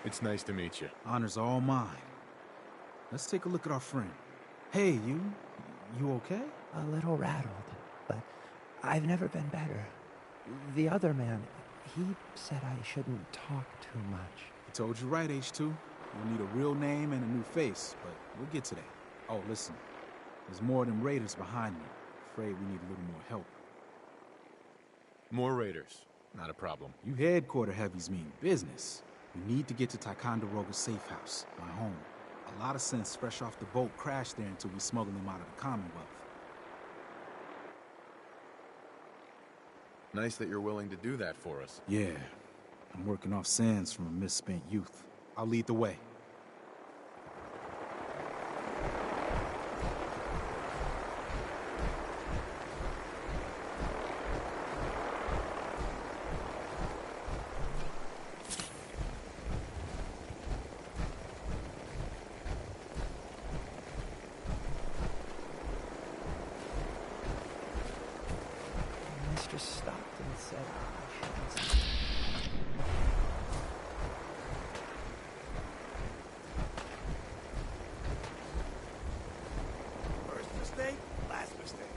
It's nice to meet you. Honor's all mine. Let's take a look at our friend. Hey, you okay? A little rattled, but I've never been better. The other man, he said I shouldn't talk too much. I told you right, H2. You'll need a real name and a new face, but we'll get to that. Oh, listen. There's more of them raiders behind me. Afraid we need a little more help. More raiders. Not a problem. You headquarter heavies mean business. We need to get to Ticonderoga's safe house, my home. A lot of sense fresh off the boat crashed there until we smuggled them out of the Commonwealth. Nice that you're willing to do that for us. Yeah. I'm working off sands from a misspent youth. I'll lead the way. Just stopped and said I shouldn't. First mistake, last mistake.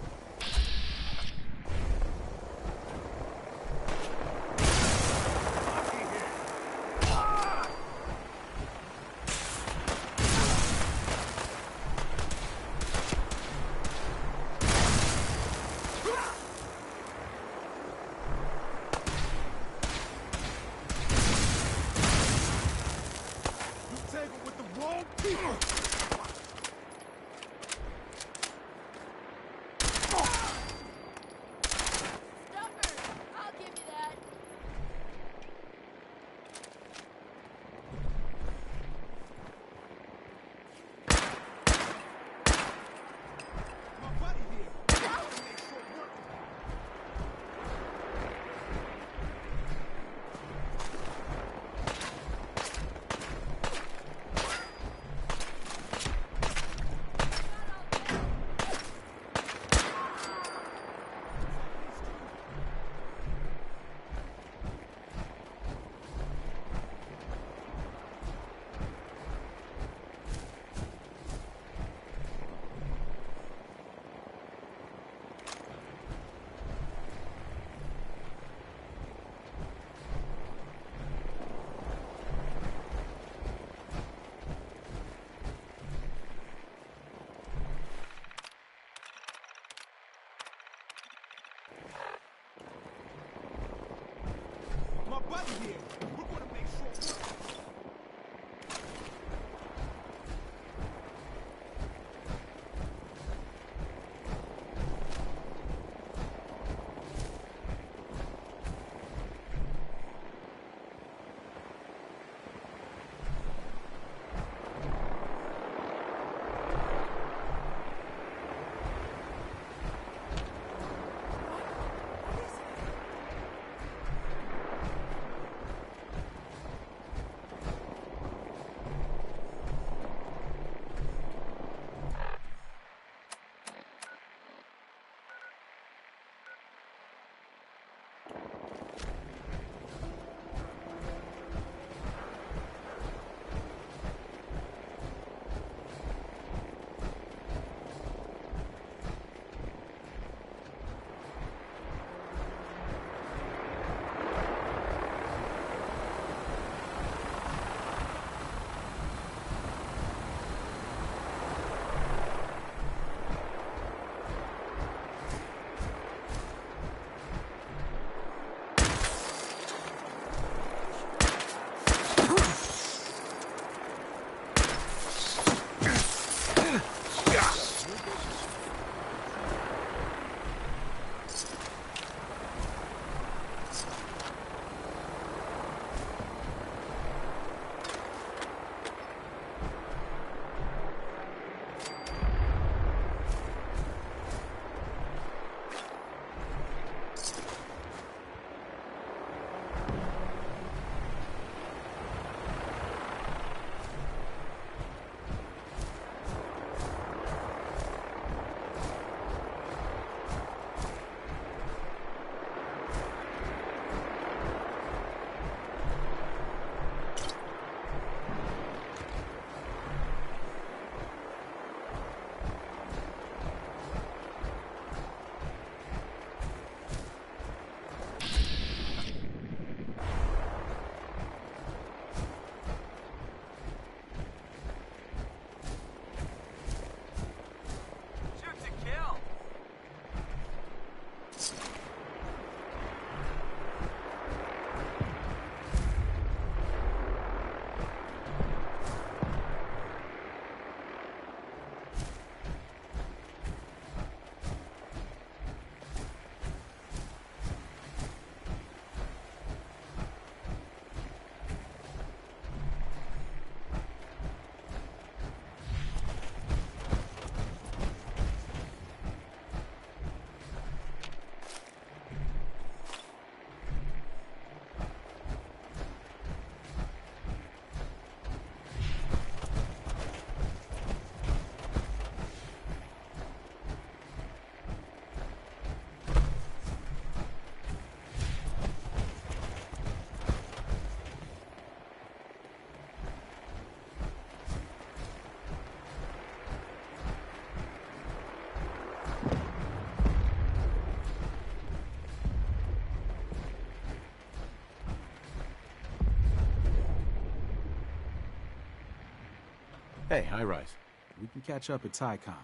Hey, high rise. We can catch up at Tycon.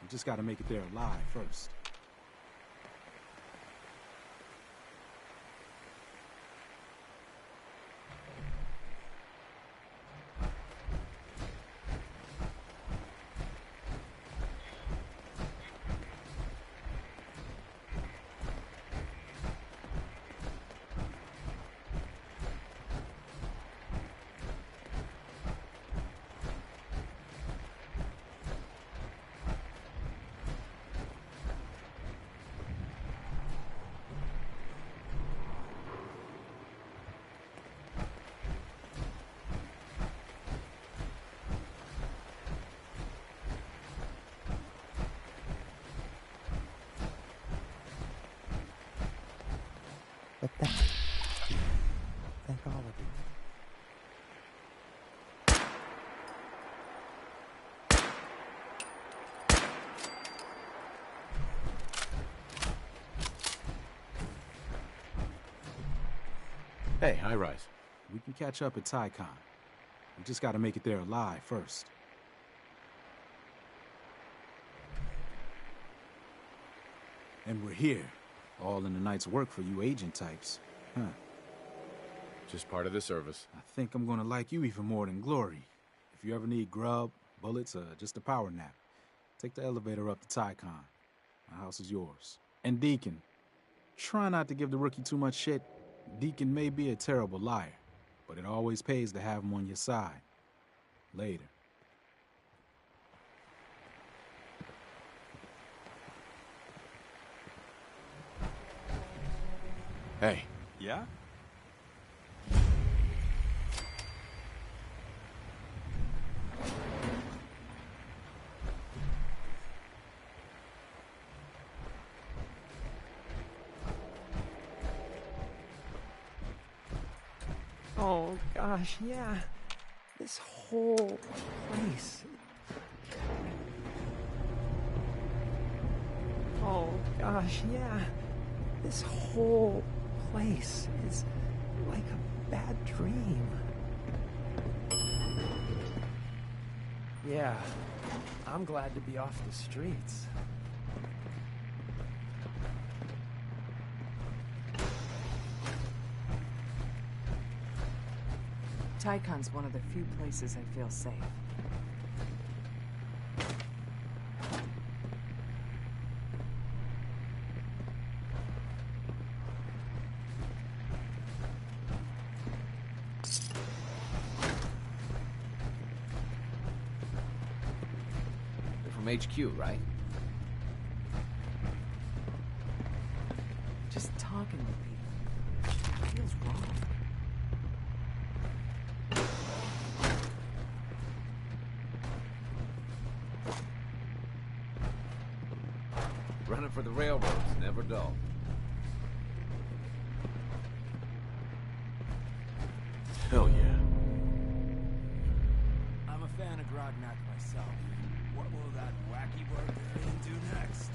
We just gotta make it there alive first. But thank all of you. Hey, high rise. We can catch up at Tycon. We just gotta make it there alive first. And we're here. All in the night's work for you agent types. Huh. Just part of the service. I think I'm gonna like you even more than Glory. If you ever need grub, bullets, or just a power nap, take the elevator up to Tycon. My house is yours. And Deacon, try not to give the rookie too much shit. Deacon may be a terrible liar, but it always pays to have him on your side. Later. Hey. Yeah? Oh, gosh, yeah. This whole place. Oh, gosh, yeah. This whole place is like a bad dream. Yeah, I'm glad to be off the streets. Tycon's one of the few places I feel safe. They're from HQ, right? Just talking with people feels wrong. Running for the railroads, never dull. Hell yeah. I'm a fan of Grognak myself. What will that wacky barbarian do next?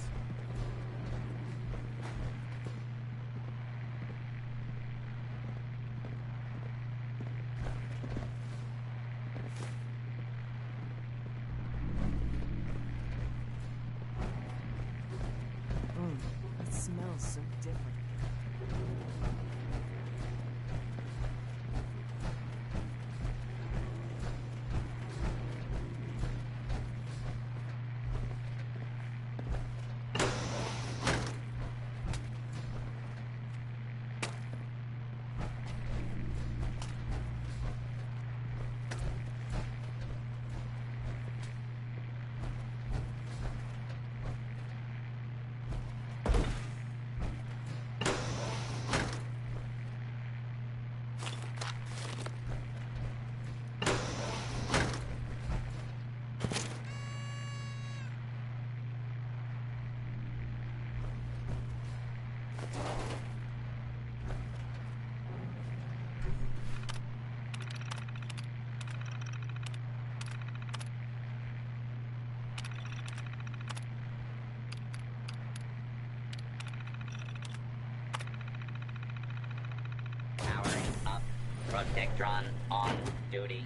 It smells so different. Powering up. Protectron on duty.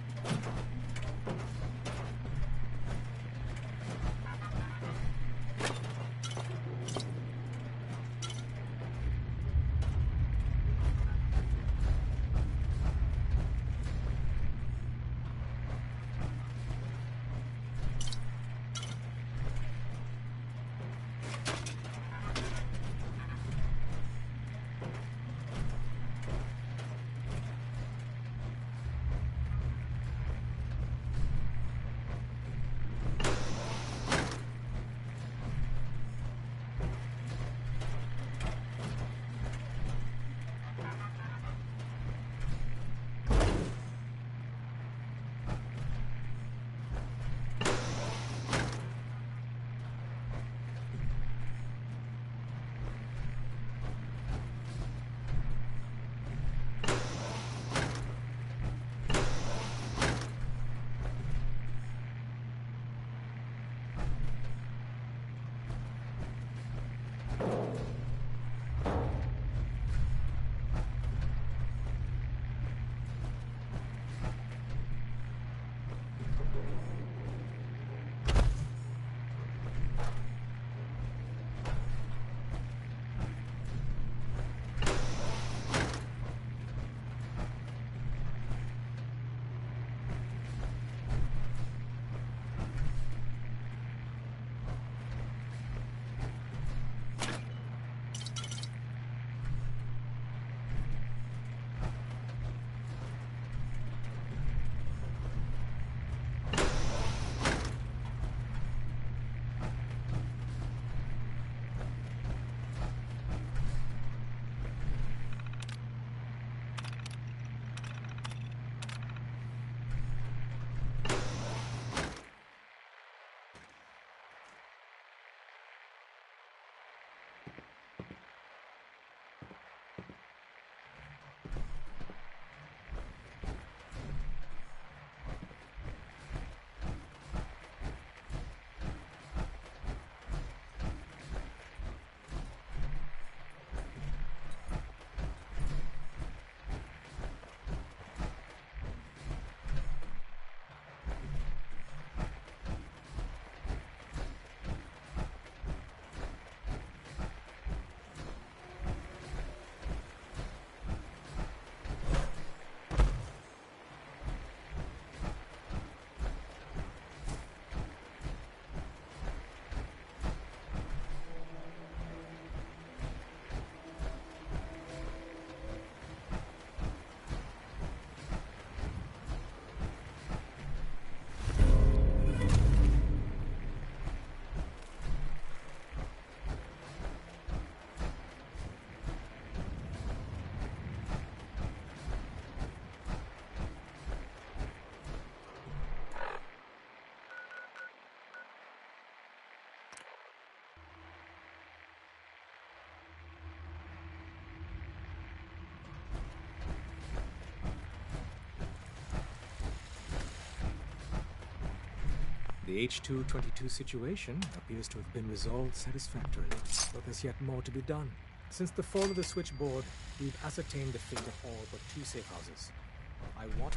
The H-222 situation appears to have been resolved satisfactorily, but there's yet more to be done. Since the fall of the switchboard, we've ascertained the fate of all but 2 safe houses. I want...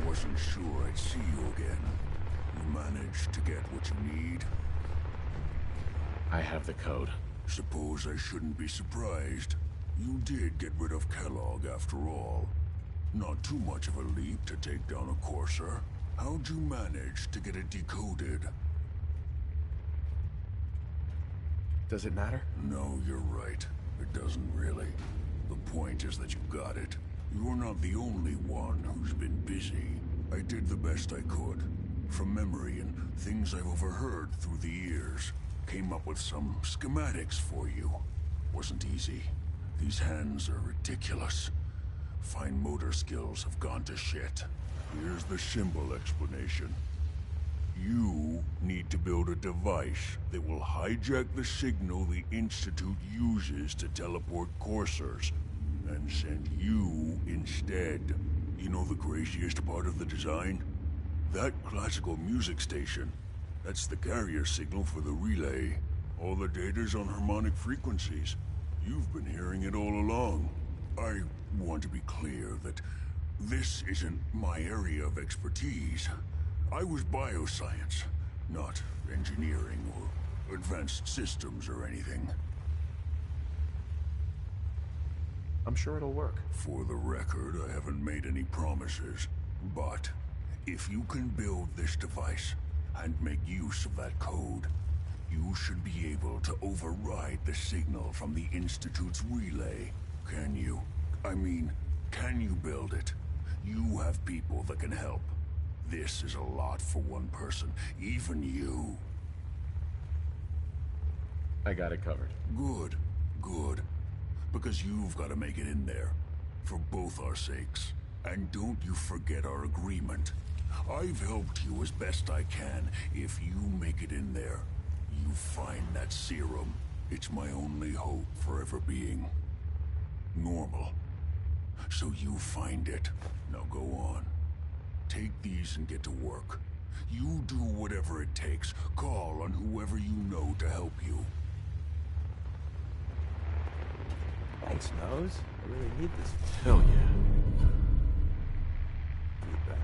Wasn't sure I'd see you again. You managed to get what you need? I have the code. Suppose I shouldn't be surprised. You did get rid of Kellogg after all. Not too much of a leap to take down a courser. How'd you manage to get it decoded? Does it matter? No, you're right. It doesn't really. The point is that you got it. You're not the only one who's been busy. I did the best I could. From memory and things I've overheard through the years. Came up with some schematics for you. Wasn't easy. These hands are ridiculous. Fine motor skills have gone to shit. Here's the symbol explanation. You need to build a device that will hijack the signal the Institute uses to teleport coursers, and send you instead. You know the craziest part of the design? That classical music station. That's the carrier signal for the relay. All the data's on harmonic frequencies. You've been hearing it all along. I want to be clear that this isn't my area of expertise. I was bioscience, not engineering or advanced systems or anything. I'm sure it'll work. For the record, I haven't made any promises, but if you can build this device and make use of that code, you should be able to override the signal from the Institute's relay. Can you? I mean, can you build it? You have people that can help. This is a lot for one person, even you. I got it covered. Good, good. Because you've got to make it in there. For both our sakes. And don't you forget our agreement. I've helped you as best I can. If you make it in there, you find that serum. It's my only hope for ever being normal. So you find it. Now go on. Take these and get to work. You do whatever it takes. Call on whoever you know to help you. Thanks, Nose. I really need this Hell yeah. feedback.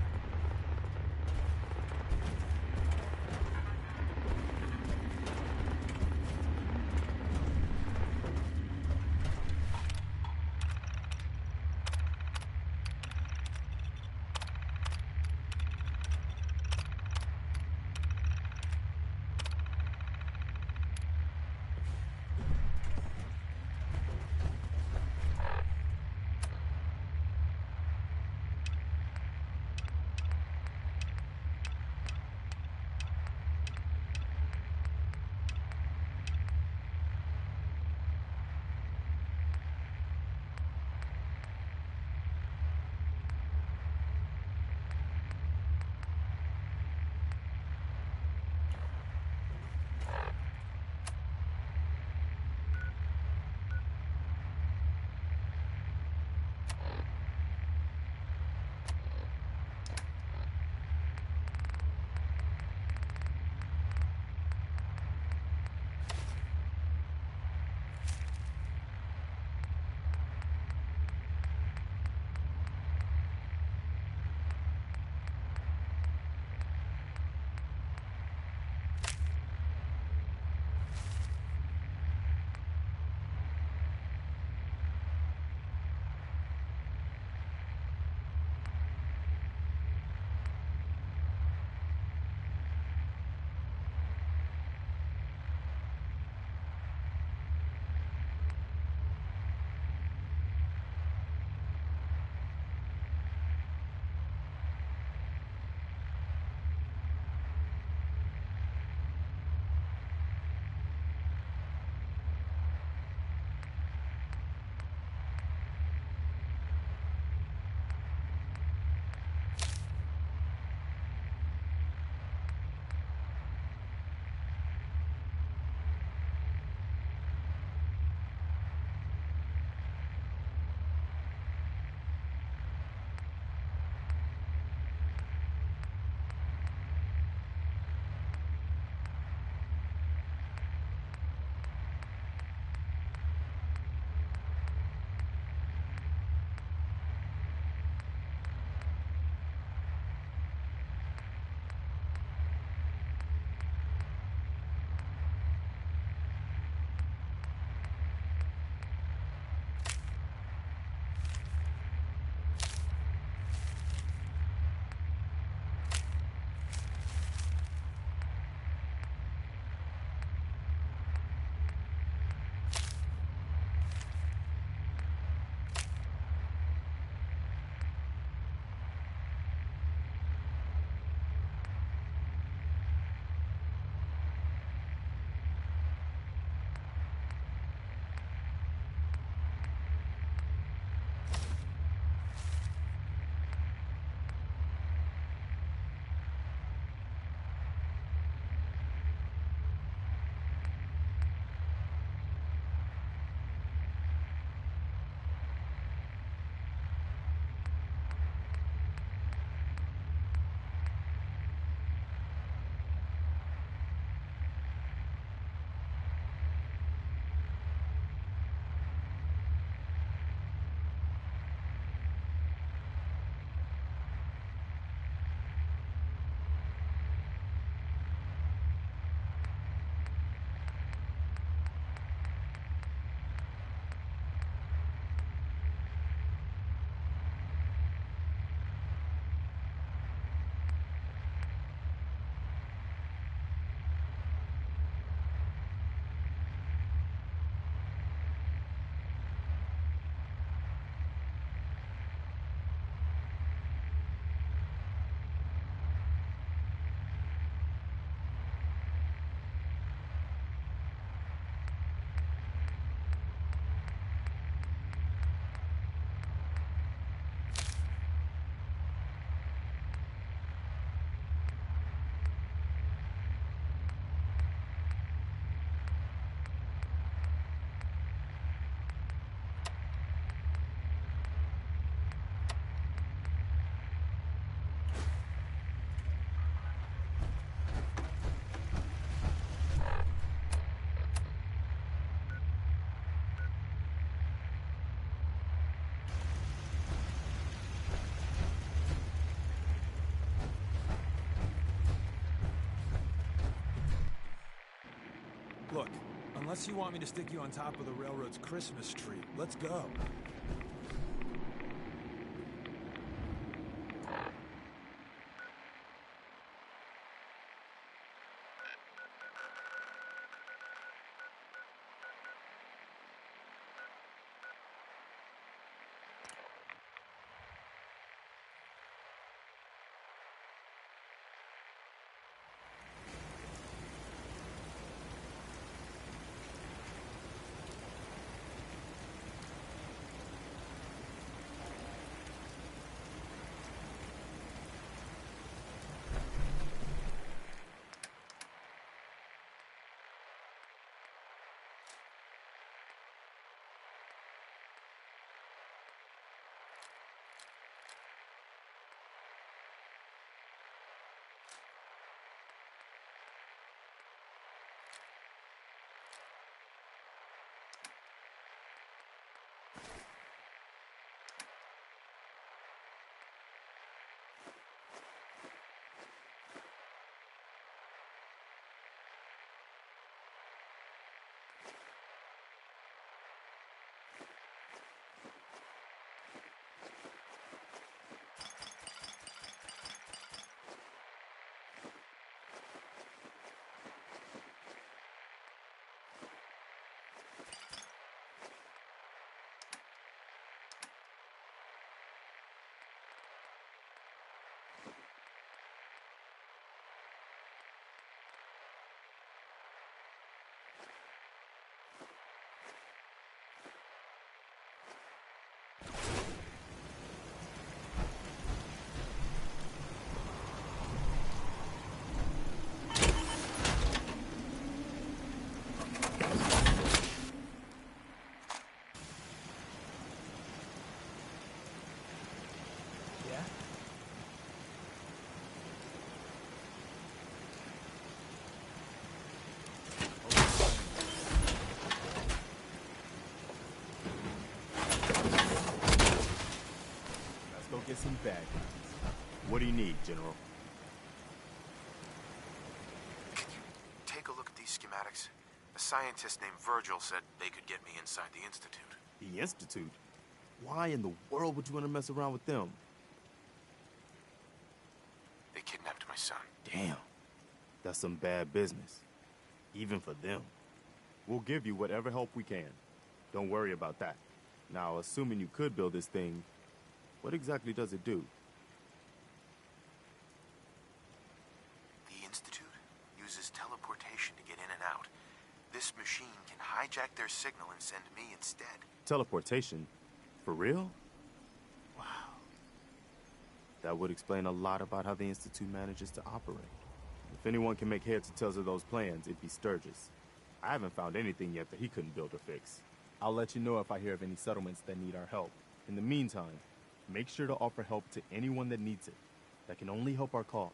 Unless you want me to stick you on top of the railroad's Christmas tree, let's go. Get some bad guys. What do you need, General? Can you take a look at these schematics? A scientist named Virgil said they could get me inside the Institute. The Institute? Why in the world would you want to mess around with them? They kidnapped my son. Damn. That's some bad business. Even for them. We'll give you whatever help we can. Don't worry about that. Now, assuming you could build this thing, what exactly does it do? The Institute uses teleportation to get in and out. This machine can hijack their signal and send me instead. Teleportation? For real? Wow. That would explain a lot about how the Institute manages to operate. If anyone can make heads or tails of those plans, it'd be Sturgis. I haven't found anything yet that he couldn't build or fix. I'll let you know if I hear of any settlements that need our help. In the meantime, make sure to offer help to anyone that needs it. That can only help our cause.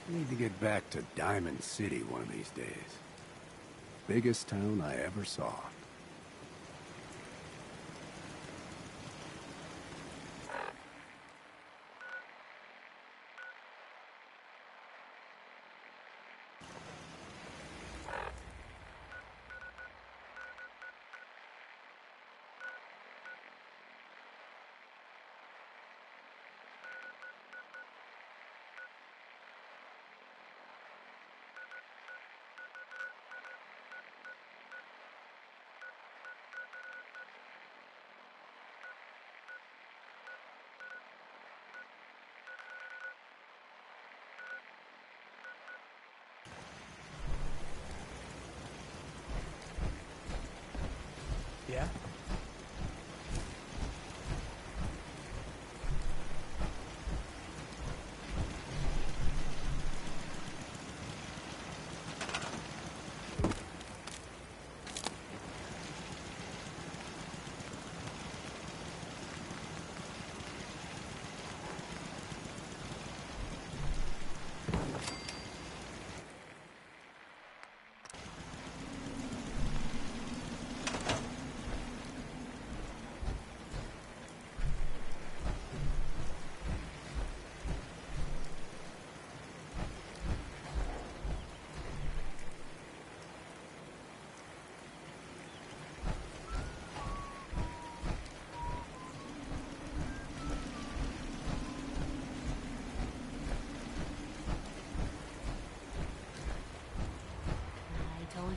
Need to get back to Diamond City one of these days. Biggest town I ever saw. Yeah?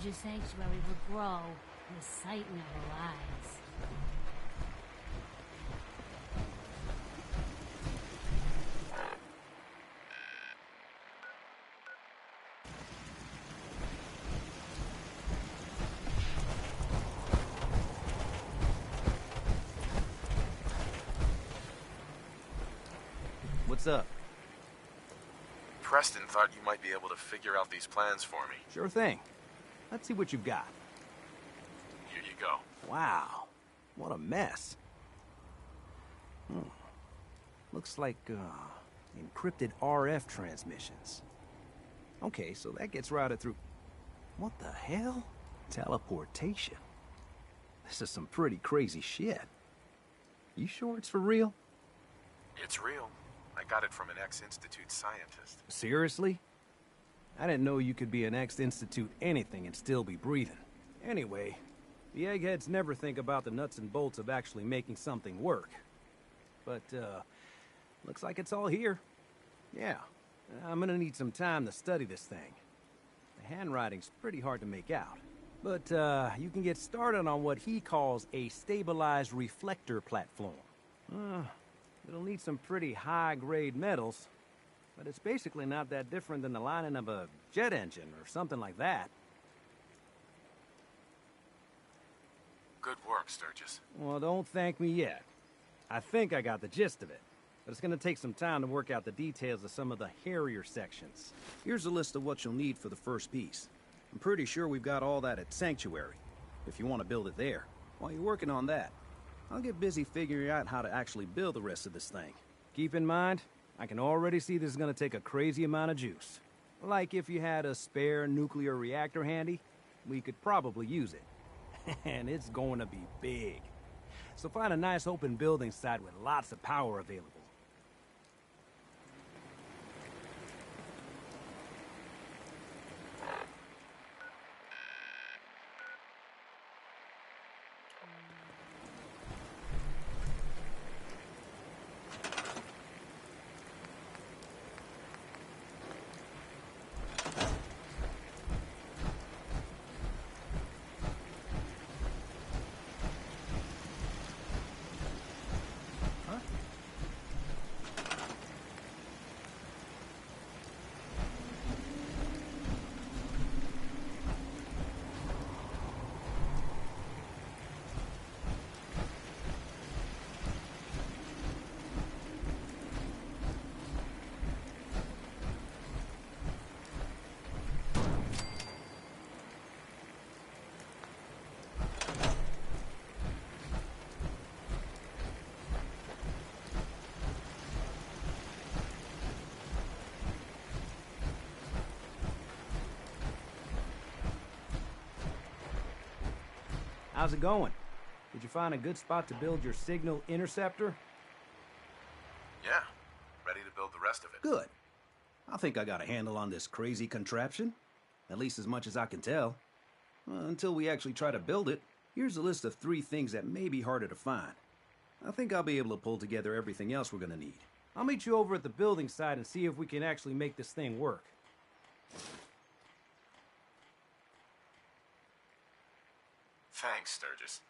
your sanctuary will grow in the sight of our eyes. What's up? Preston thought you might be able to figure out these plans for me. Sure thing. Let's see what you've got. Here you go. Wow. What a mess. Looks like, encrypted RF transmissions. Okay, so that gets routed through... What the hell? Teleportation. This is some pretty crazy shit. You sure it's for real? It's real. I got it from an ex-Institute scientist. Seriously? I didn't know you could be an ex-Institute anything and still be breathing. Anyway, the eggheads never think about the nuts and bolts of actually making something work. But, looks like it's all here. Yeah, I'm gonna need some time to study this thing. The handwriting's pretty hard to make out. But, you can get started on what he calls a stabilized reflector platform. It'll need some pretty high-grade metals, but it's basically not that different than the lining of a jet engine or something like that. Good work, Sturgis. Well, don't thank me yet. I think I got the gist of it, but it's gonna take some time to work out the details of some of the hairier sections. Here's a list of what you'll need for the first piece. I'm pretty sure we've got all that at Sanctuary, if you want to build it there. While you're working on that, I'll get busy figuring out how to actually build the rest of this thing. Keep in mind, I can already see this is gonna take a crazy amount of juice. Like if you had a spare nuclear reactor handy, we could probably use it. And it's going to be big. So find a nice open building site with lots of power available. How's it going? Did you find a good spot to build your signal interceptor? Yeah, ready to build the rest of it. Good. I think I got a handle on this crazy contraption. At least as much as I can tell. Until we actually try to build it, here's a list of 3 things that may be harder to find. I think I'll be able to pull together everything else we're gonna need. I'll meet you over at the building site and see if we can actually make this thing work. Thanks, Sturgis.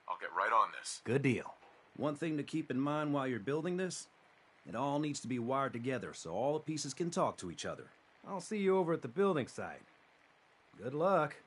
I'll get right on this. Good deal. One thing to keep in mind while you're building this, it all needs to be wired together so all the pieces can talk to each other. I'll see you over at the building site. Good luck.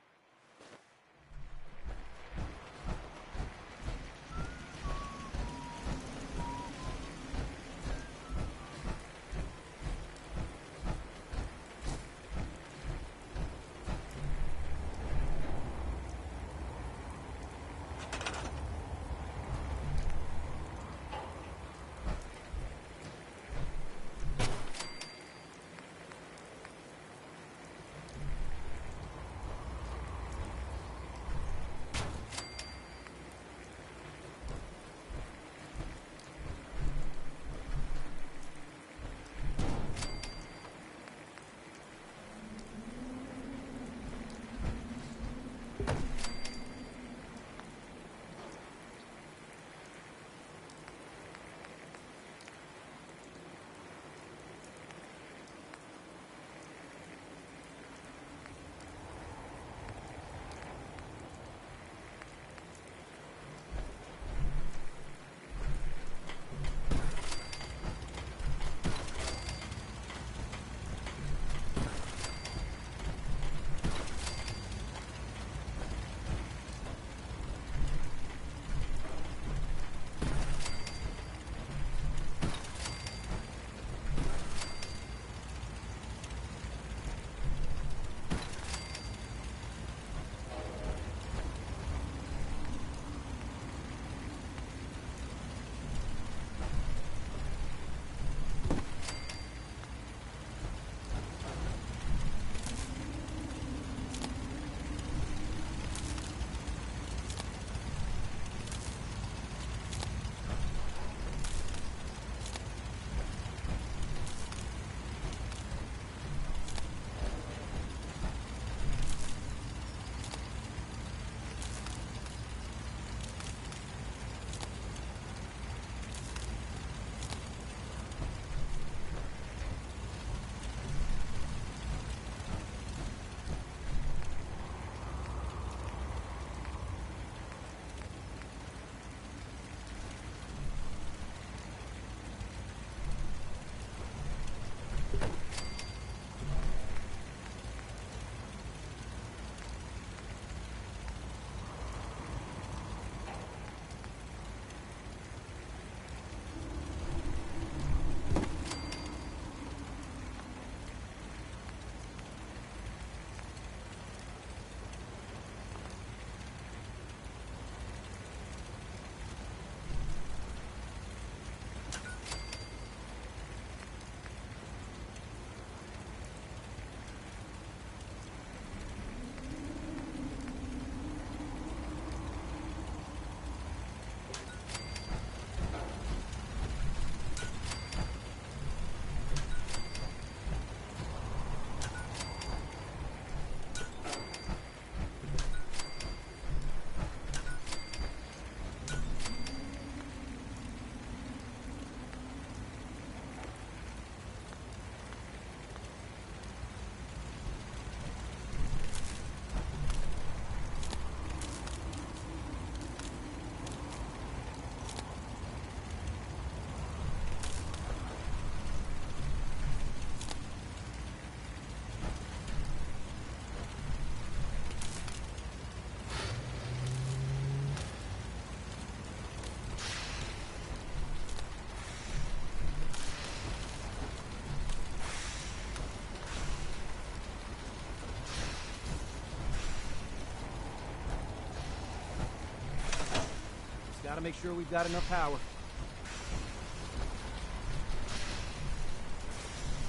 make sure we've got enough power.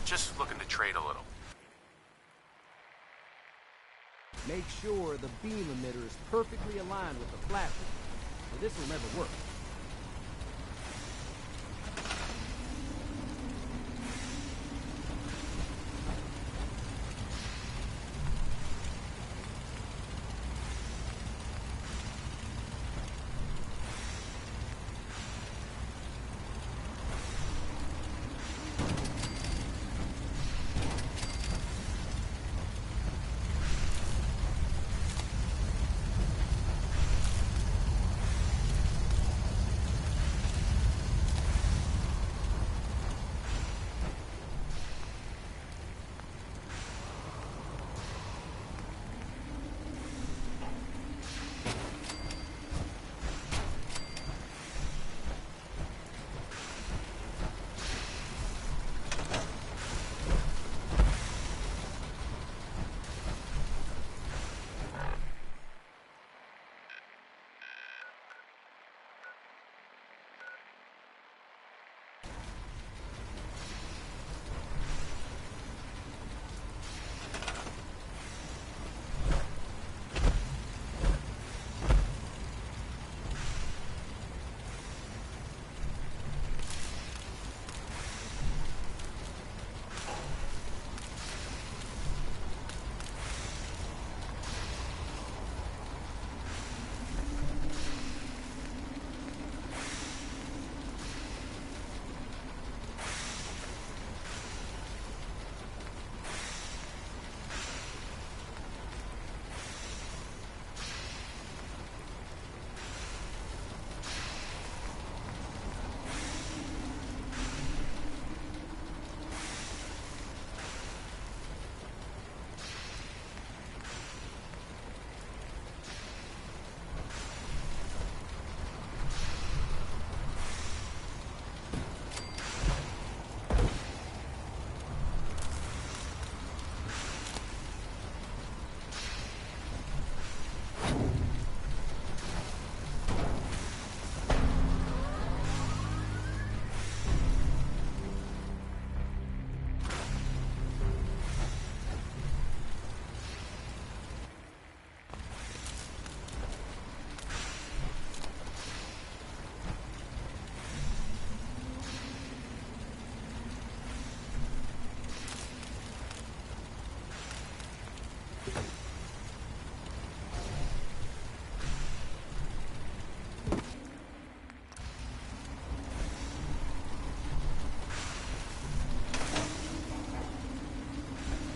Just looking to trade a little. Make sure the beam emitter is perfectly aligned with the platform, or this will never work.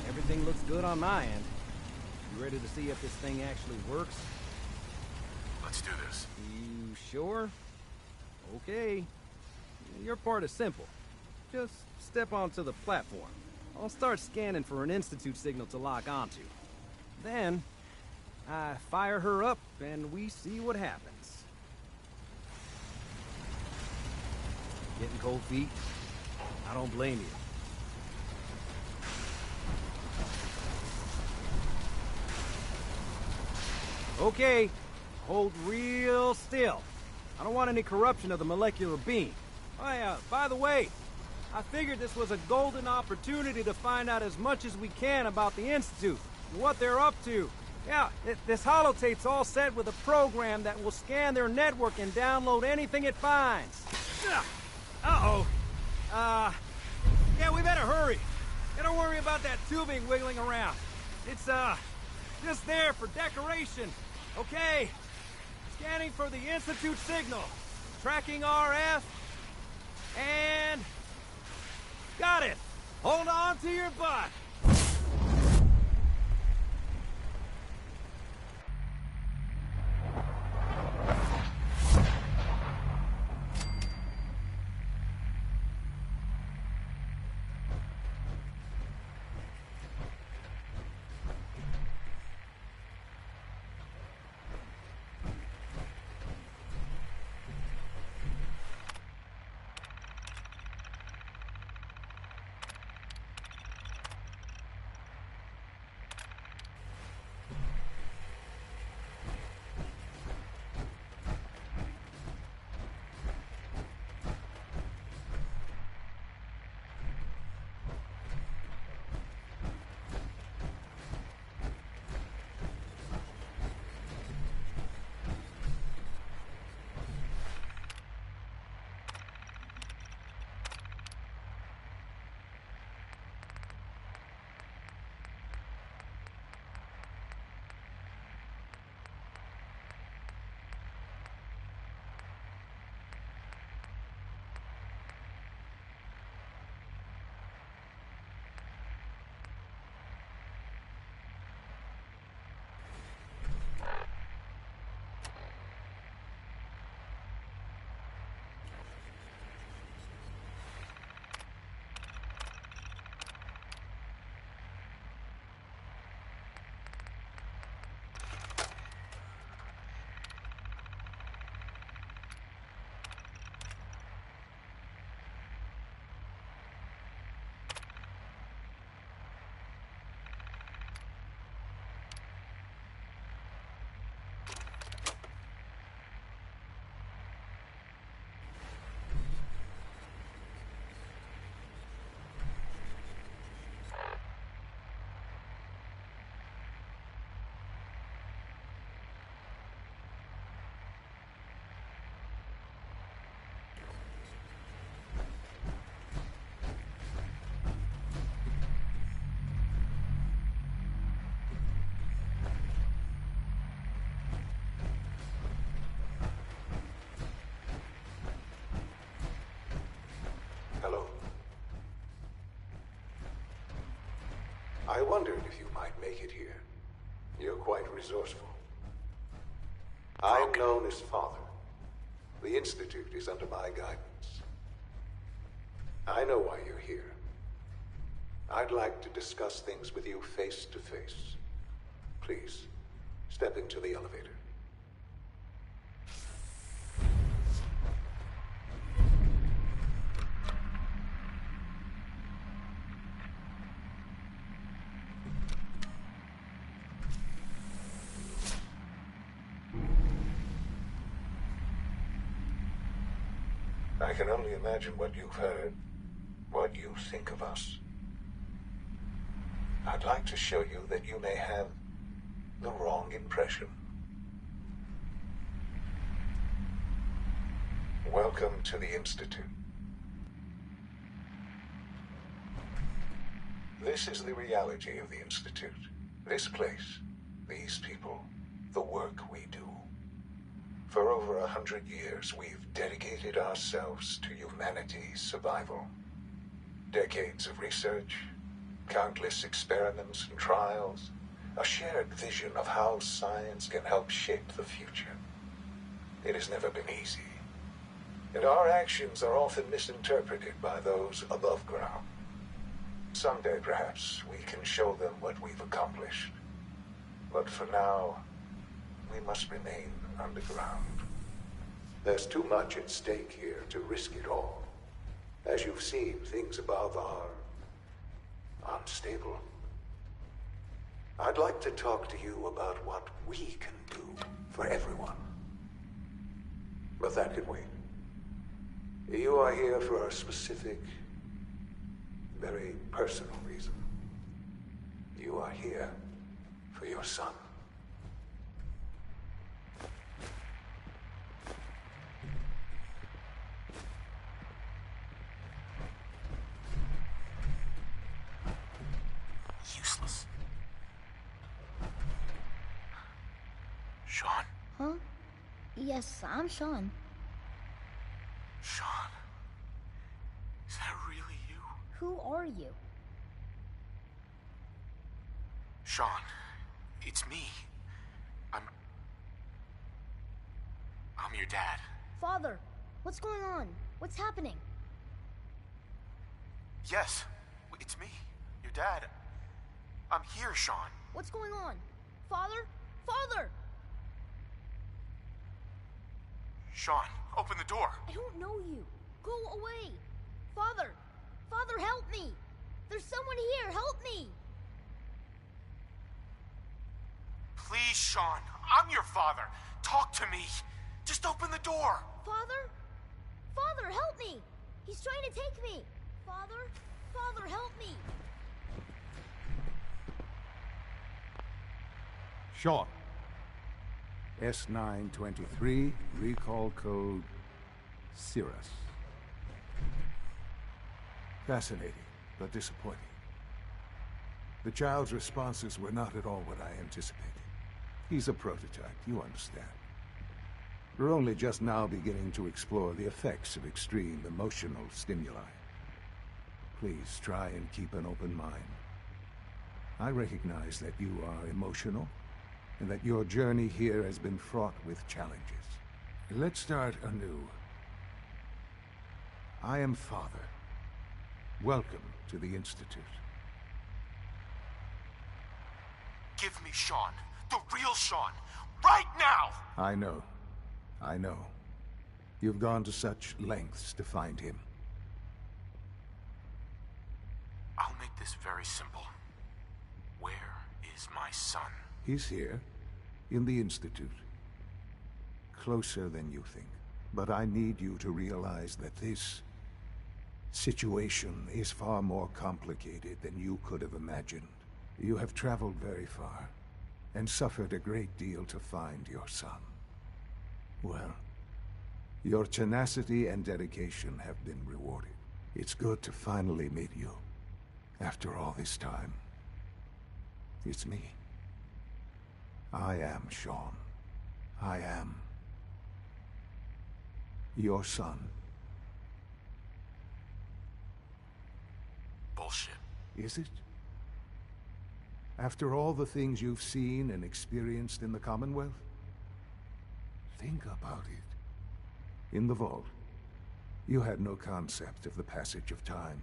Everything looks good on my end. You ready to see if this thing actually works? Let's do this. You sure? Okay. Your part is simple. Just step onto the platform. I'll start scanning for an Institute signal to lock onto. Then, I fire her up and we see what happens. Getting cold feet? I don't blame you. Okay, hold real still. I don't want any corruption of the molecular beam. Oh, by the way, I figured this was a golden opportunity to find out as much as we can about the Institute and what they're up to. Yeah, this holotape's all set with a program that will scan their network and download anything it finds. Uh-oh. Yeah, we better hurry. Yeah, don't worry about that tubing wiggling around. It's, just there for decoration. Okay. Scanning for the Institute signal. Tracking RF. And... got it. Hold on to your butt. I wondered if you might make it here. You're quite resourceful. I'm known as Father. The Institute is under my guidance. I know why you're here. I'd like to discuss things with you face to face. Please, step into the elevator. I can only imagine what you've heard, what you think of us. I'd like to show you that you may have the wrong impression. Welcome to the Institute. This is the reality of the Institute. This place, these people, the work we do. For over 100 years, we've dedicated ourselves to humanity's survival. Decades of research, countless experiments and trials, a shared vision of how science can help shape the future. It has never been easy, and our actions are often misinterpreted by those above ground. Someday, perhaps, we can show them what we've accomplished. But for now, we must remain underground. There's too much at stake here to risk it all. As you've seen, things above are unstable. I'd like to talk to you about what we can do for everyone. But that can wait. You are here for a specific, very personal reason. You are here for your son. Useless. Sean? Huh? Yes, I'm Sean. Sean? Is that really you? Who are you? Sean, it's me. I'm your dad. Father, what's going on? What's happening? Yes, it's me, your dad. I'm here, Sean. What's going on? Father? Father! Sean, open the door. I don't know you. Go away. Father! Father, help me! There's someone here. Help me! Please, Sean. I'm your father. Talk to me. Just open the door. Father? Father, help me! He's trying to take me. Father? Father, help me! Sean. S923, recall code Cirrus. Fascinating, but disappointing. The child's responses were not at all what I anticipated. He's a prototype, you understand. We're only just now beginning to explore the effects of extreme emotional stimuli. Please try and keep an open mind. I recognize that you are emotional, and that your journey here has been fraught with challenges. Let's start anew. I am Father. Welcome to the Institute. Give me Sean. The real Sean. Right now! I know. I know. You've gone to such lengths to find him. I'll make this very simple. Where is my son? He's here, in the Institute. Closer than you think. But I need you to realize that this situation is far more complicated than you could have imagined. You have traveled very far, and suffered a great deal to find your son. Well, your tenacity and dedication have been rewarded. It's good to finally meet you, after all this time. It's me. I am Sean. I am your son. Bullshit. Is it? After all the things you've seen and experienced in the Commonwealth? Think about it. In the vault, you had no concept of the passage of time.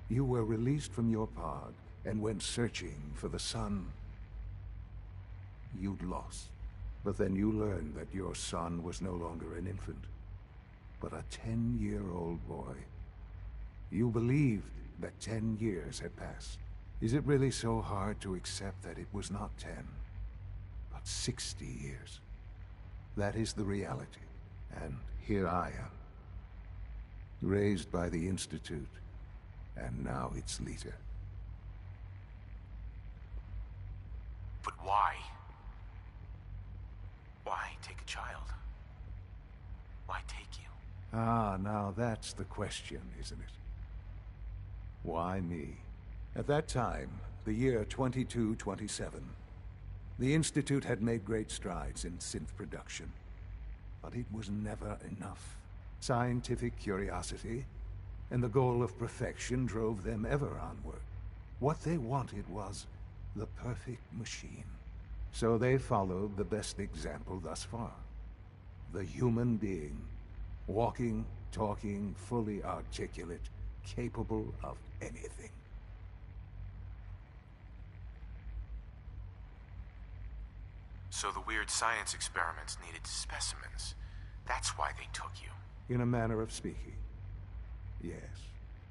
You were released from your pod and went searching for the son you'd lost. But then you learned that your son was no longer an infant, but a 10-year-old boy. You believed that 10 years had passed. Is it really so hard to accept that it was not 10, but 60 years? That is the reality, and here I am, raised by the Institute, and now its leader. But why? Why take a child? Why take you? Ah, now that's the question, isn't it? Why me? At that time, the year 2227, the Institute had made great strides in synth production. But it was never enough. Scientific curiosity and the goal of perfection drove them ever onward. What they wanted was the perfect machine. So they followed the best example thus far. The human being. Walking, talking, fully articulate, capable of anything. So the weird science experiments needed specimens. That's why they took you. In a manner of speaking, yes.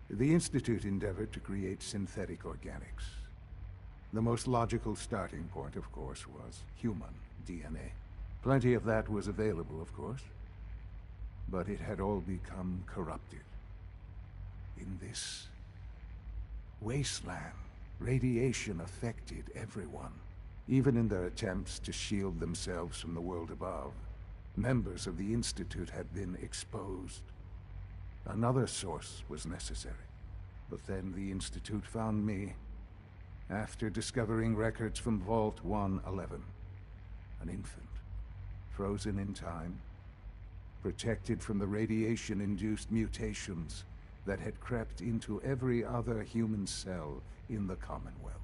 The Institute endeavored to create synthetic organics. The most logical starting point, of course, was human DNA. Plenty of that was available, of course. But it had all become corrupted. In this wasteland, radiation affected everyone. Even in their attempts to shield themselves from the world above, members of the Institute had been exposed. Another source was necessary. But then the Institute found me, after discovering records from Vault 111. An infant, frozen in time, protected from the radiation-induced mutations that had crept into every other human cell in the Commonwealth.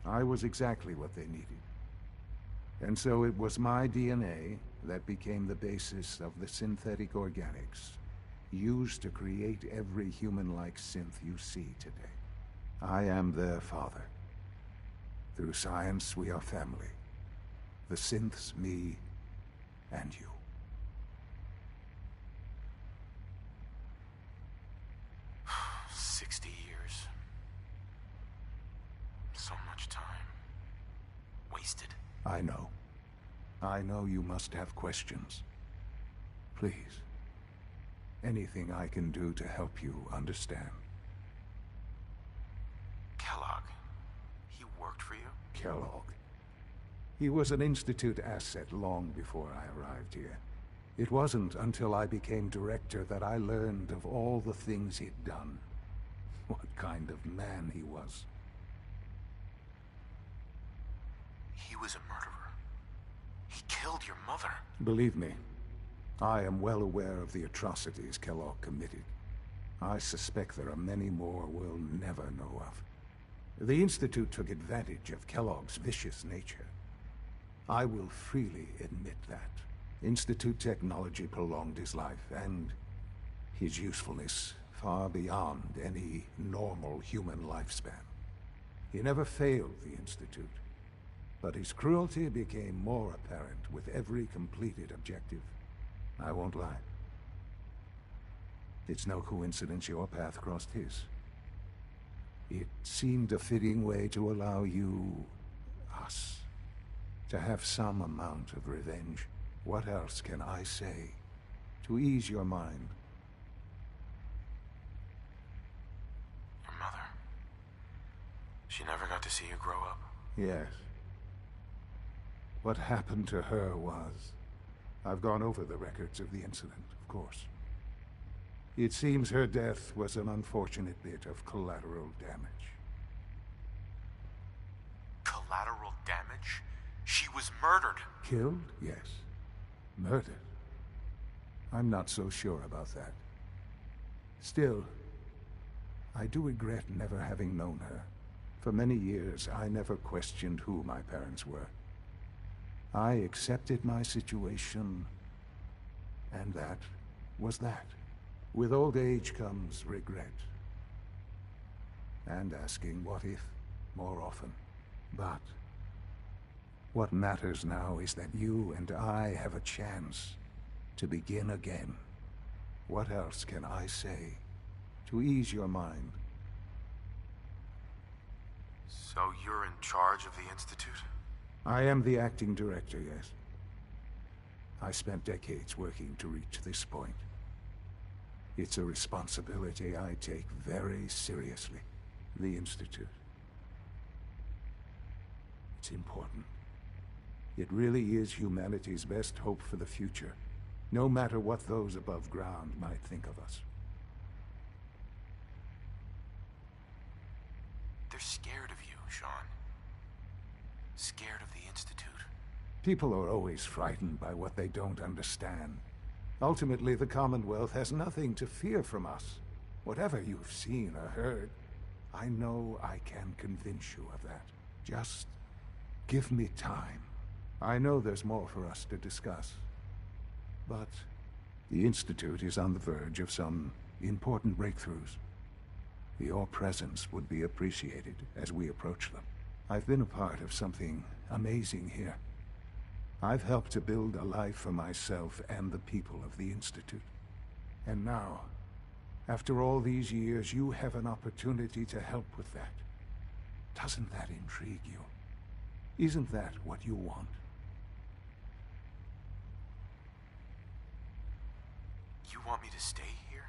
I was exactly what they needed. And so it was my DNA that became the basis of the synthetic organics used to create every human-like synth you see today. I am their father. Through science, we are family. The synths, me, and you. So much time. Wasted. I know. I know you must have questions. Please. Anything I can do to help you understand. Kellogg. He worked for you? Kellogg. He was an Institute asset long before I arrived here. It wasn't until I became director that I learned of all the things he'd done. What kind of man he was. He was a murderer. He killed your mother. Believe me, I am well aware of the atrocities Kellogg committed. I suspect there are many more we'll never know of. The Institute took advantage of Kellogg's vicious nature. I will freely admit that. Institute technology prolonged his life, and his usefulness far beyond any normal human lifespan. He never failed the Institute, but his cruelty became more apparent with every completed objective. I won't lie. It's no coincidence your path crossed his. It seemed a fitting way to allow you, us, to have some amount of revenge. What else can I say to ease your mind? Your mother. She never got to see you grow up? Yes. What happened to her was... I've gone over the records of the incident, of course. It seems her death was an unfortunate bit of collateral damage. Collateral damage? She was murdered. Killed? Yes. Murdered? I'm not so sure about that. Still, I do regret never having known her. For many years, I never questioned who my parents were. I accepted my situation, and that was that. With old age comes regret. And asking what if more often. But what matters now is that you and I have a chance to begin again. What else can I say to ease your mind? So you're in charge of the Institute? I am the acting director, yes. I spent decades working to reach this point. It's a responsibility I take very seriously. The Institute. It's important. It really is humanity's best hope for the future, no matter what those above ground might think of us. They're scared of you, Sean. Scared of the Institute. People are always frightened by what they don't understand. Ultimately, the Commonwealth has nothing to fear from us. Whatever you've seen or heard, I know I can convince you of that. Just give me time. I know there's more for us to discuss. But the Institute is on the verge of some important breakthroughs. Your presence would be appreciated as we approach them. I've been a part of something amazing here. I've helped to build a life for myself and the people of the Institute. And now, after all these years, you have an opportunity to help with that. Doesn't that intrigue you? Isn't that what you want? You want me to stay here?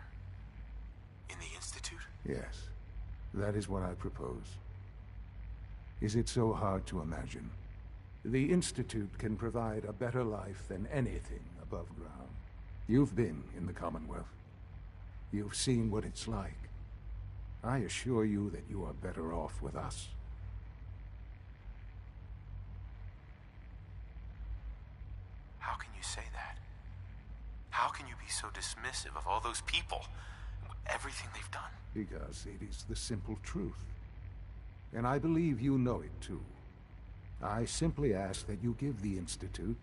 In the Institute? Yes, that is what I propose. Is it so hard to imagine? The Institute can provide a better life than anything above ground. You've been in the Commonwealth. You've seen what it's like. I assure you that you are better off with us. How can you say that? How can you be so dismissive of all those people? Everything they've done? Because it is the simple truth. And I believe you know it too. I simply ask that you give the Institute,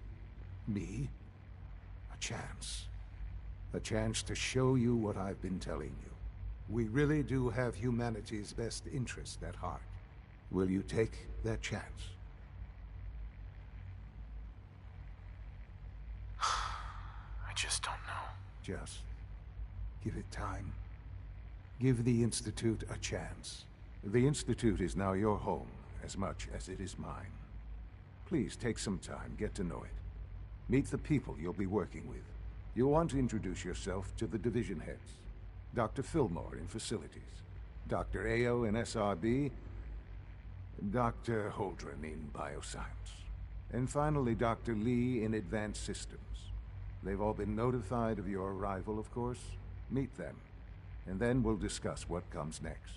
me, a chance. A chance to show you what I've been telling you. We really do have humanity's best interest at heart. Will you take that chance? I just don't know. Just give it time. Give the Institute a chance. The Institute is now your home as much as it is mine. Please take some time, get to know it. Meet the people you'll be working with. You'll want to introduce yourself to the division heads. Dr. Fillmore in facilities, Dr. Ayo in SRB, Dr. Holdren in bioscience, and finally Dr. Lee in advanced systems. They've all been notified of your arrival, of course. Meet them, and then we'll discuss what comes next.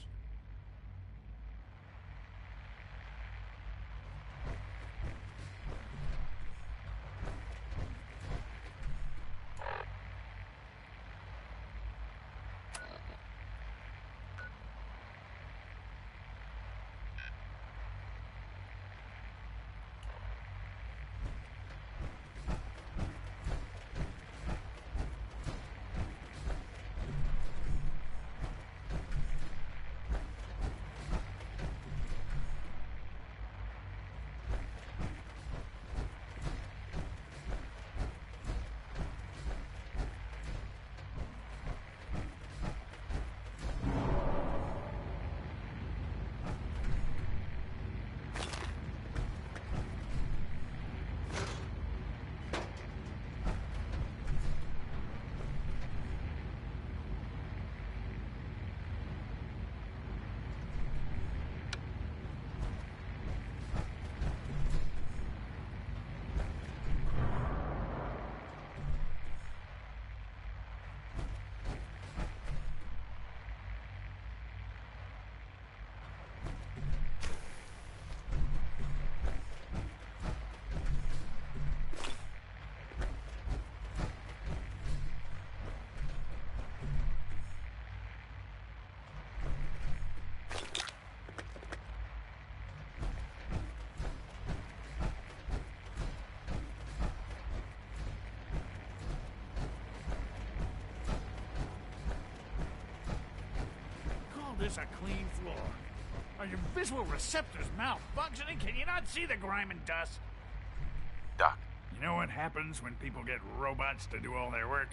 this a clean floor? Are your visual receptors malfunctioning? Can you not see the grime and dust? Doc. You know what happens when people get robots to do all their work?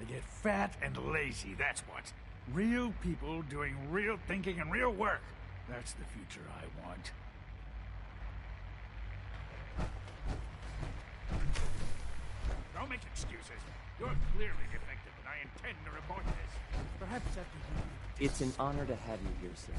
They get fat and lazy, that's what. Real people doing real thinking and real work. That's the future I want. Don't make excuses. You're clearly defective, and I intend to report this. Perhaps after you... It's an honor to have you here, sir.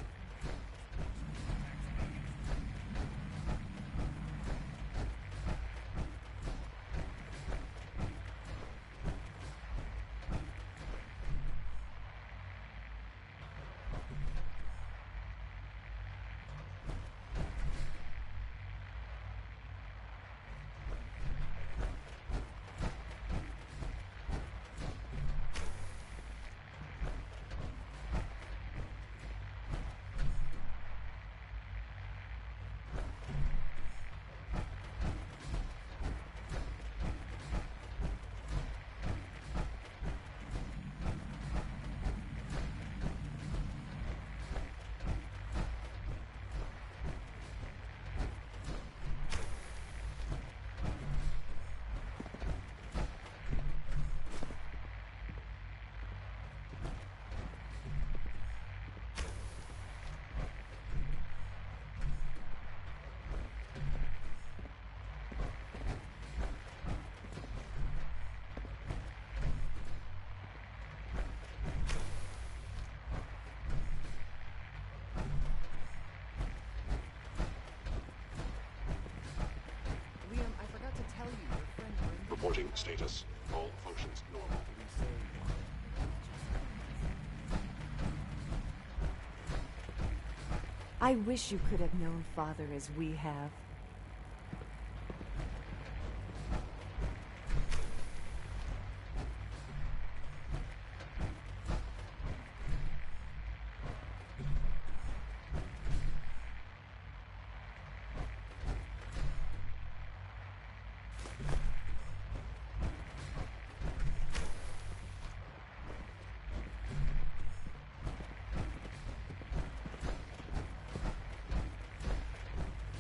Reporting status. All functions normal. I wish you could have known Father as we have.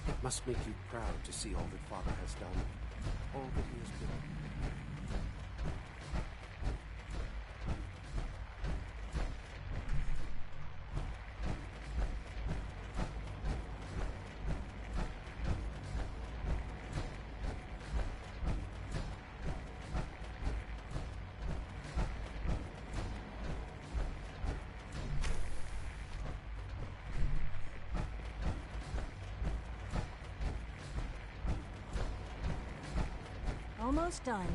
It must make you proud to see all that Father has done, all that he has built. Almost done.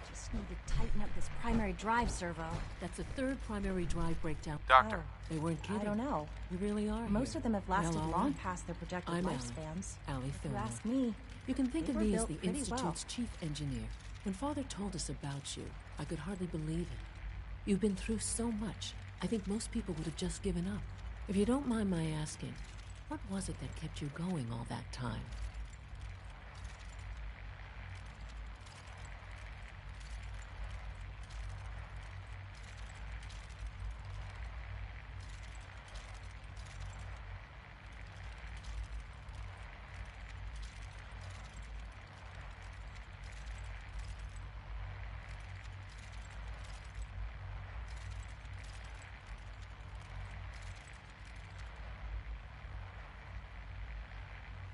Just need to tighten up this primary drive servo. That's the third primary drive breakdown. Doctor. They weren't kidding. I don't know. You really are. Most of them have lasted Well, all long right. past their projected I'm lifespans. Allie If you Fillmore. ask me, You can think they of were me as built the pretty Institute's well. chief engineer. When Father told us about you, I could hardly believe it. You've been through so much. I think most people would have just given up. If you don't mind my asking, what was it that kept you going all that time?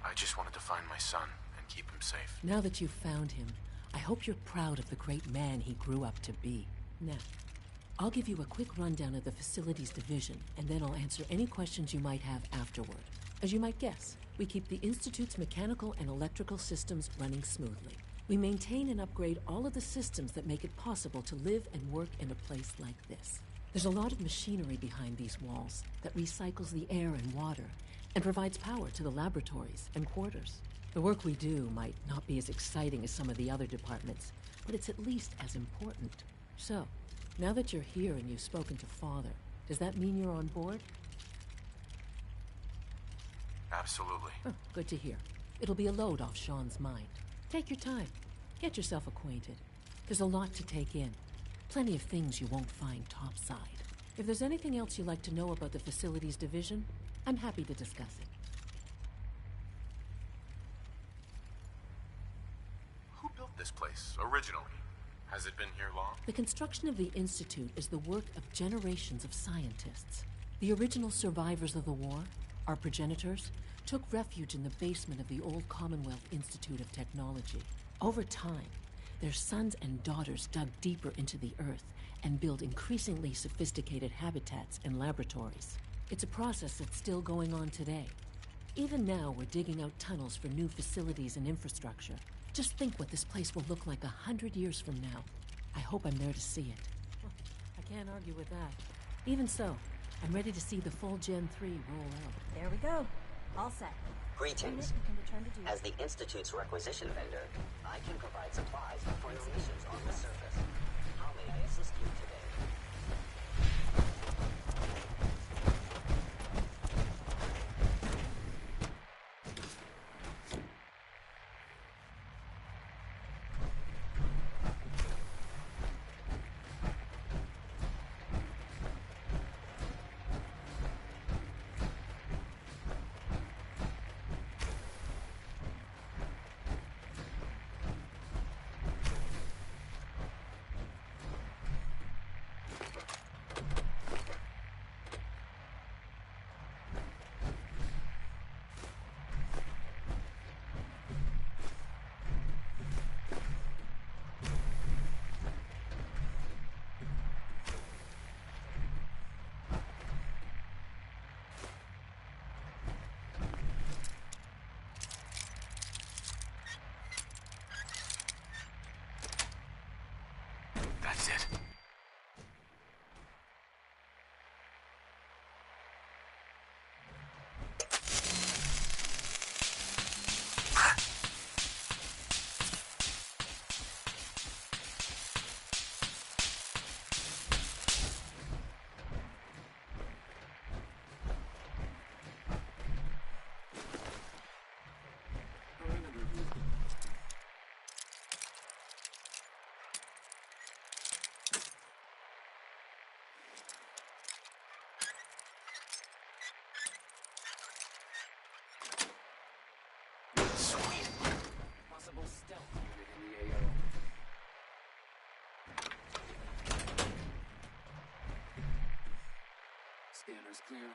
I just wanted to find my son and keep him safe. Now that you've found him, I hope you're proud of the great man he grew up to be. Now, I'll give you a quick rundown of the facilities division, and then I'll answer any questions you might have afterward. As you might guess, we keep the Institute's mechanical and electrical systems running smoothly. We maintain and upgrade all of the systems that make it possible to live and work in a place like this. There's a lot of machinery behind these walls that recycles the air and water and provides power to the laboratories and quarters. The work we do might not be as exciting as some of the other departments, but it's at least as important. So, now that you're here and you've spoken to Father, does that mean you're on board? Absolutely. Oh, good to hear. It'll be a load off Sean's mind. Take your time. Get yourself acquainted. There's a lot to take in. Plenty of things you won't find topside. If there's anything else you'd like to know about the Facilities Division, I'm happy to discuss it. Who built this place originally? Has it been here long? The construction of the Institute is the work of generations of scientists. The original survivors of the war, our progenitors, took refuge in the basement of the old Commonwealth Institute of Technology. Over time, their sons and daughters dug deeper into the earth and built increasingly sophisticated habitats and laboratories. It's a process that's still going on today. Even now, we're digging out tunnels for new facilities and infrastructure. Just think what this place will look like 100 years from now. I hope I'm there to see it. I can't argue with that. Even so, I'm ready to see the full Gen 3 roll out. There we go. All set. Greetings. You can return to duty. As the Institute's requisition vendor, I can provide supplies for your missions on the surface. How may I assist you today? That's it. Sweet. Possible stealth unit in the AO. Scanner's clear.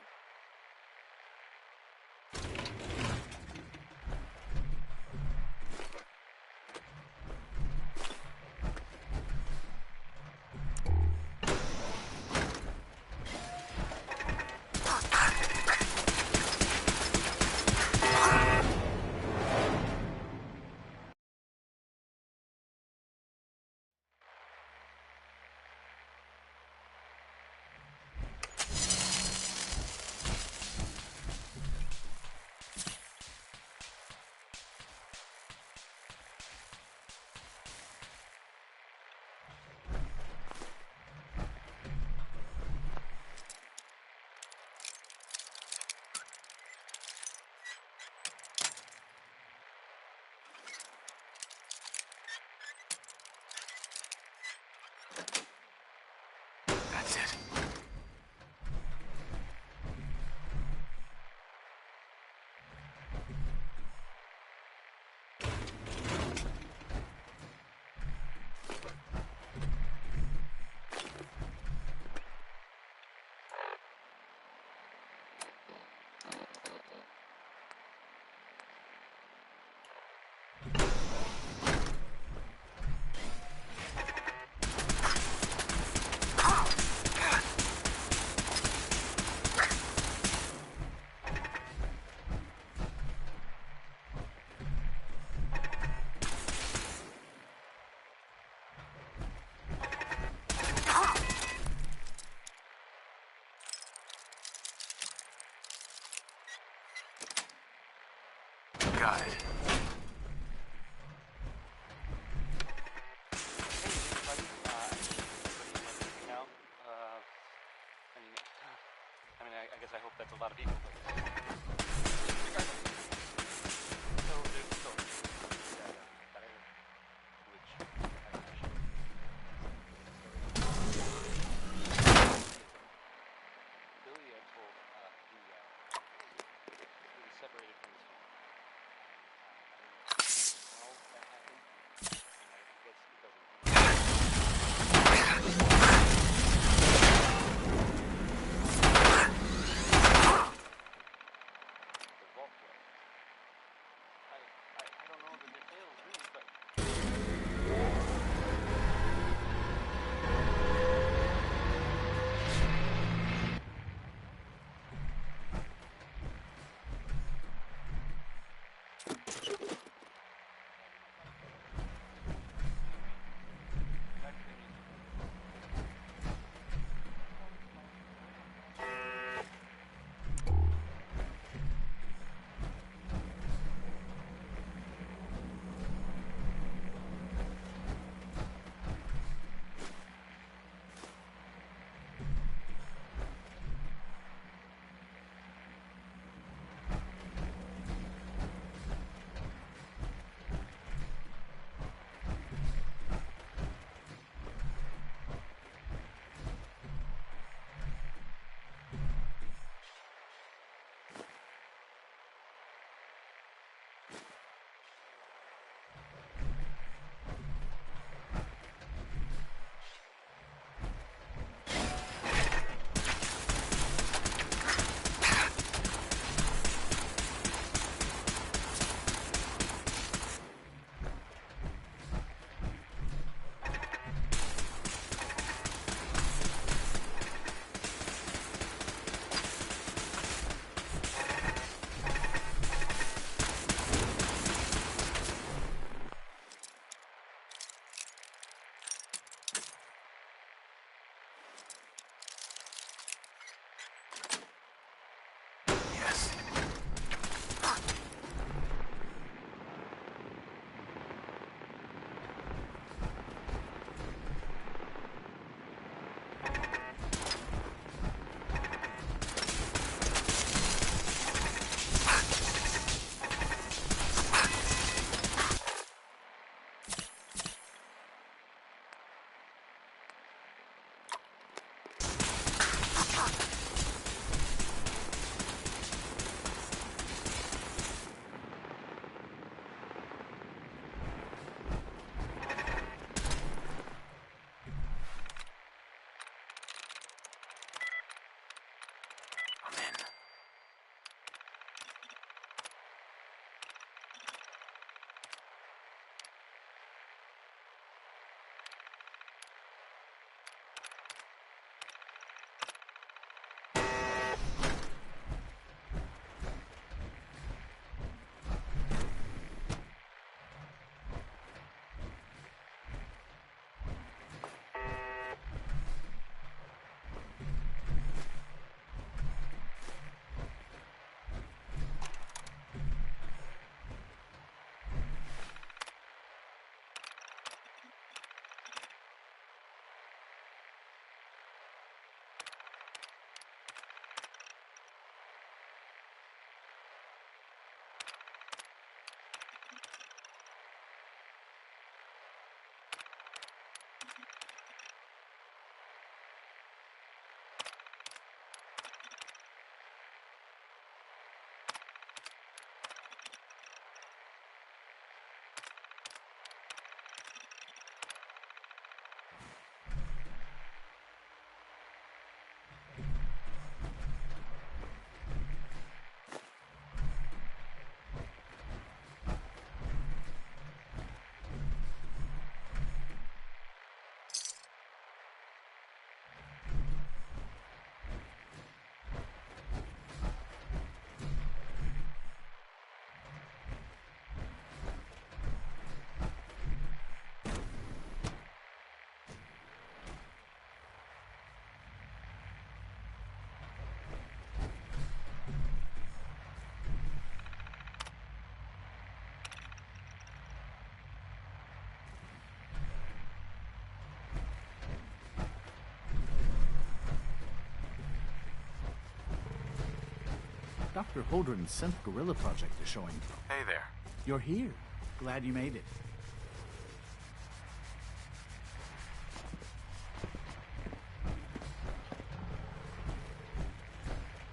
Dr. Holdren's synth gorilla project is showing. Hey there. You're here. Glad you made it.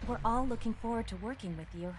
We're all looking forward to working with you.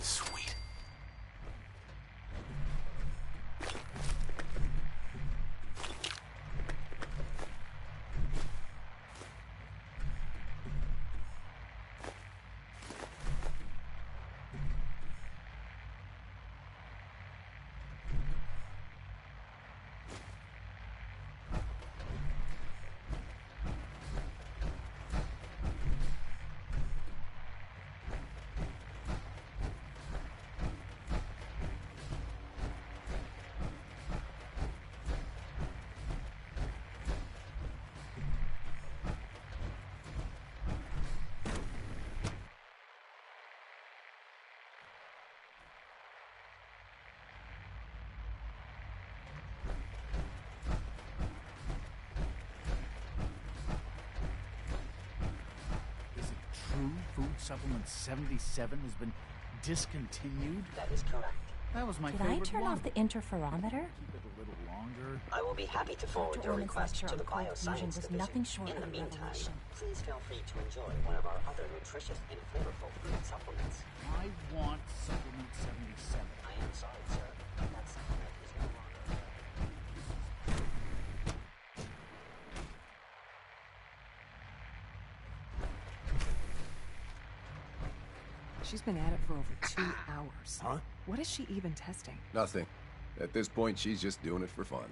Sweet. True Food Supplement 77 has been discontinued? That is correct. That was my Did favorite I turn one. off the interferometer? Keep it a little longer. I will be happy to forward Dr. your Orman's request lecture to the on cold fusion Bioscience was Division. nothing short In of the a meantime, revelation. please feel free to enjoy one of our other nutritious and flavorful food supplements. I want Supplement 77. I am sorry, sir, but that supplement is no longer. She's been at it for over 2 hours. Huh? What is she even testing? Nothing. At this point, she's just doing it for fun.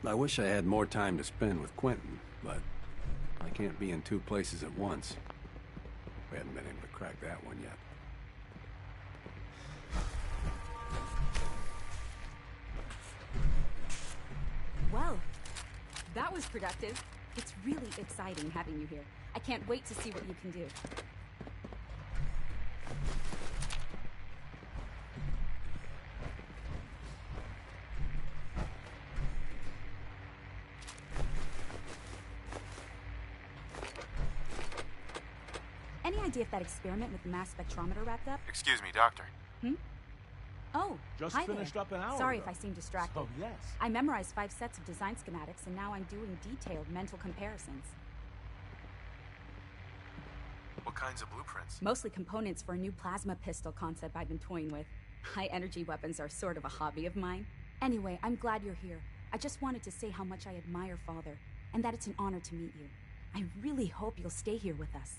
I wish I had more time to spend with Quentin, but I can't be in 2 places at once. We haven't been able to crack that one yet. Well, that was productive. It's really exciting having you here. I can't wait to see what you can do. Any idea if that experiment with the mass spectrometer wrapped up? Excuse me, Doctor. Oh, Just hi finished there. up an hour Sorry ago. if I seem distracted. So, yes. I memorized 5 sets of design schematics, and now I'm doing detailed mental comparisons. What kinds of blueprints? Mostly components for a new plasma pistol concept I've been toying with. High-energy weapons are sort of a hobby of mine. Anyway, I'm glad you're here. I just wanted to say how much I admire Father, and that it's an honor to meet you. I really hope you'll stay here with us.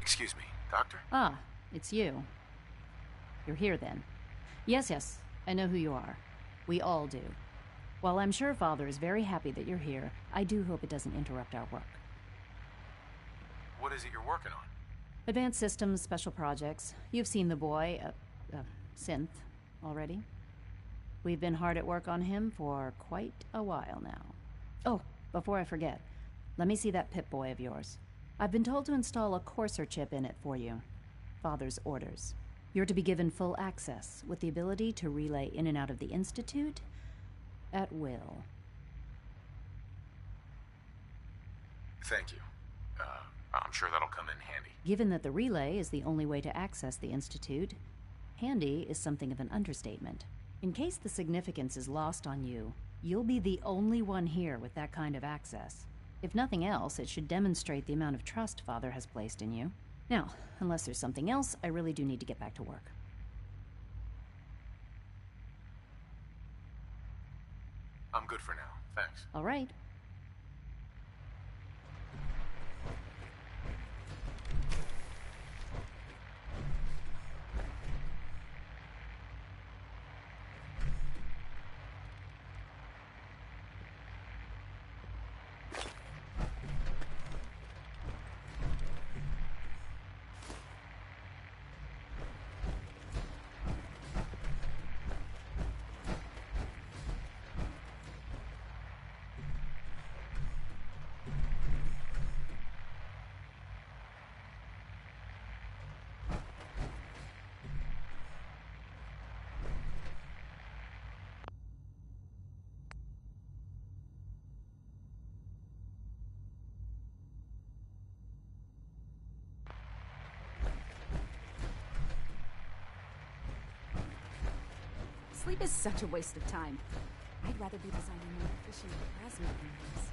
Excuse me, Doctor? Ah, it's you. You're here then. Yes, I know who you are. We all do. While I'm sure Father is very happy that you're here, I do hope it doesn't interrupt our work. What is it you're working on? Advanced systems, special projects. You've seen the boy, Synth, already. We've been hard at work on him for quite a while now. Oh, before I forget, let me see that Pip-Boy of yours. I've been told to install a courser chip in it for you. Father's orders. You're to be given full access, with the ability to relay in and out of the Institute at will. Thank you. I'm sure that'll come in handy. Given that the relay is the only way to access the Institute, handy is something of an understatement. In case the significance is lost on you, you'll be the only one here with that kind of access. If nothing else, it should demonstrate the amount of trust Father has placed in you. Now, unless there's something else, I really do need to get back to work. I'm good for now. Thanks. All right. Sleep is such a waste of time. I'd rather be designing more efficient plasma units.